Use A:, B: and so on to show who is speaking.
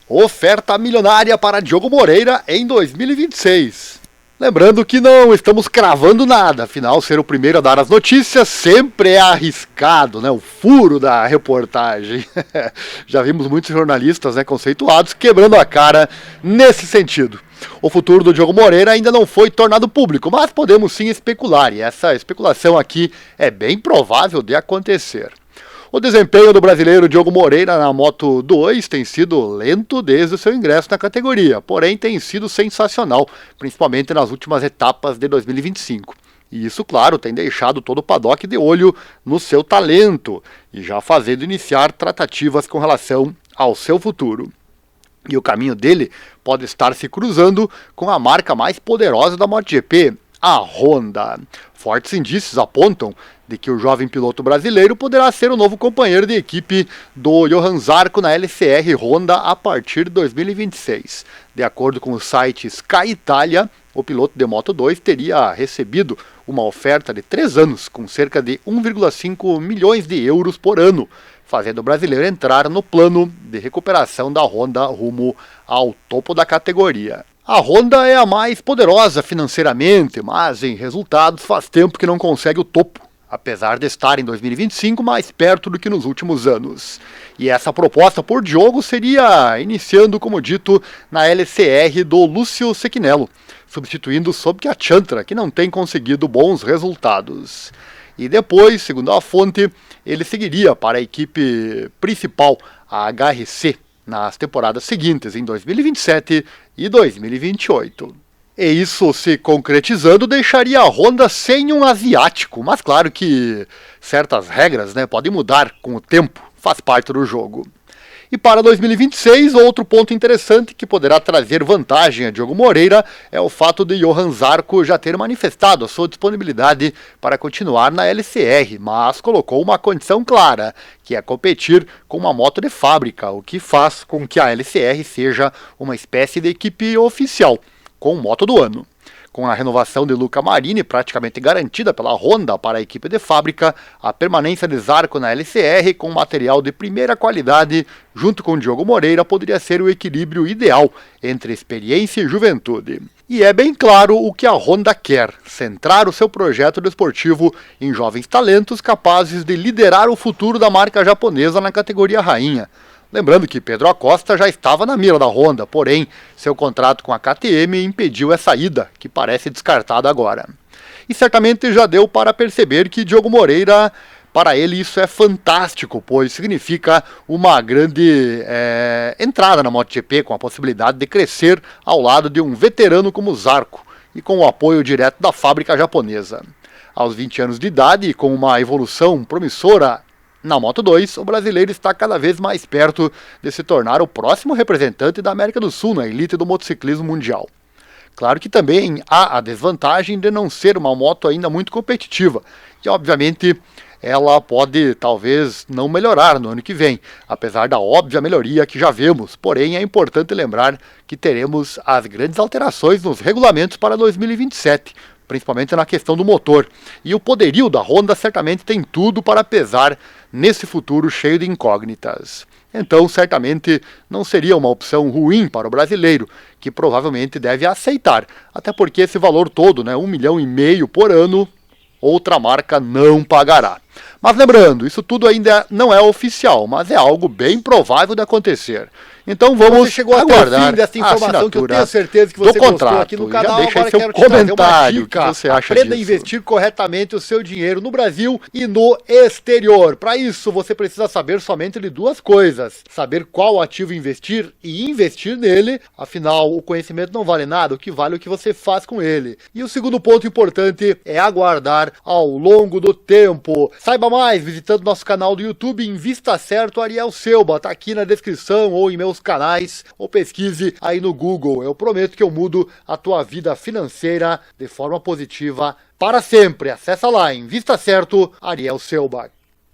A: Oferta milionária para Diogo Moreira em 2026. Lembrando que não estamos cravando nada, afinal ser o primeiro a dar as notícias sempre é arriscado, né? O furo da reportagem. Já vimos muitos jornalistas, né, conceituados quebrando a cara nesse sentido. O futuro do Diogo Moreira ainda não foi tornado público, mas podemos sim especular, e essa especulação aqui é bem provável de acontecer. O desempenho do brasileiro Diogo Moreira na Moto2 tem sido lento desde o seu ingresso na categoria, porém tem sido sensacional, principalmente nas últimas etapas de 2025. E isso, claro, tem deixado todo o paddock de olho no seu talento e já fazendo iniciar tratativas com relação ao seu futuro. E o caminho dele pode estar se cruzando com a marca mais poderosa da MotoGP, a Honda. Fortes indícios apontam de que o jovem piloto brasileiro poderá ser o novo companheiro de equipe do Johan Zarco na LCR Honda a partir de 2026. De acordo com o site Sky Italia, o piloto de Moto2 teria recebido uma oferta de 3 anos, com cerca de 1,5 milhões de euros por ano, fazendo o brasileiro entrar no plano de recuperação da Honda rumo ao topo da categoria. A Honda é a mais poderosa financeiramente, mas em resultados faz tempo que não consegue o topo, apesar de estar em 2025 mais perto do que nos últimos anos. E essa proposta por Diogo seria iniciando, como dito, na LCR do Lúcio Cecchinello, substituindo Sobchak, que não tem conseguido bons resultados. E depois, segundo a fonte, ele seguiria para a equipe principal, a HRC, nas temporadas seguintes, em 2027 e 2028. E isso se concretizando deixaria a Honda sem um asiático, mas claro que certas regras, né, podem mudar com o tempo, faz parte do jogo. E para 2026, outro ponto interessante que poderá trazer vantagem a Diogo Moreira é o fato de Johan Zarco já ter manifestado a sua disponibilidade para continuar na LCR, mas colocou uma condição clara, que é competir com uma moto de fábrica, o que faz com que a LCR seja uma espécie de equipe oficial, com moto do ano. Com a renovação de Luca Marini praticamente garantida pela Honda para a equipe de fábrica, a permanência de Zarco na LCR com material de primeira qualidade, junto com Diogo Moreira, poderia ser o equilíbrio ideal entre experiência e juventude. E é bem claro o que a Honda quer: centrar o seu projeto desportivo em jovens talentos capazes de liderar o futuro da marca japonesa na categoria rainha. Lembrando que Pedro Acosta já estava na mira da Honda, porém, seu contrato com a KTM impediu essa ida, que parece descartada agora. E certamente já deu para perceber que Diogo Moreira, para ele isso é fantástico, pois significa uma grande entrada na MotoGP, com a possibilidade de crescer ao lado de um veterano como Zarco, e com o apoio direto da fábrica japonesa. Aos 20 anos de idade e com uma evolução promissora na Moto2, o brasileiro está cada vez mais perto de se tornar o próximo representante da América do Sul na elite do motociclismo mundial. Claro que também há a desvantagem de não ser uma moto ainda muito competitiva, e obviamente ela pode talvez não melhorar no ano que vem, apesar da óbvia melhoria que já vemos. Porém, é importante lembrar que teremos as grandes alterações nos regulamentos para 2027, principalmente na questão do motor. E o poderio da Honda certamente tem tudo para pesar nesse futuro cheio de incógnitas. Então, certamente não seria uma opção ruim para o brasileiro, que provavelmente deve aceitar, até porque esse valor todo, né, 1,5 milhão por ano, outra marca não pagará. Mas lembrando, isso tudo ainda não é oficial, mas é algo bem provável de acontecer. Então vamos aguardar
B: o fim dessa informação que eu tenho certeza que você gostou aqui no canal.
A: Deixa
B: Agora
A: seu
B: quero te trazer uma
A: comentário,
B: dica.
A: o que você acha
B: Aprenda a
A: disso.
B: investir corretamente o seu dinheiro no Brasil e no exterior. Para isso, você precisa saber somente de 2 coisas: saber qual ativo investir e investir nele. Afinal, o conhecimento não vale nada, o que vale é o que você faz com ele. E o segundo ponto importante é aguardar ao longo do tempo. Saiba mais visitando nosso canal do YouTube Invista Certo Ariel Selba. Tá aqui na descrição ou em meus canais, ou pesquise aí no Google. Eu prometo que eu mudo a tua vida financeira de forma positiva para sempre. Acessa lá, Invista Certo Ariel Selba.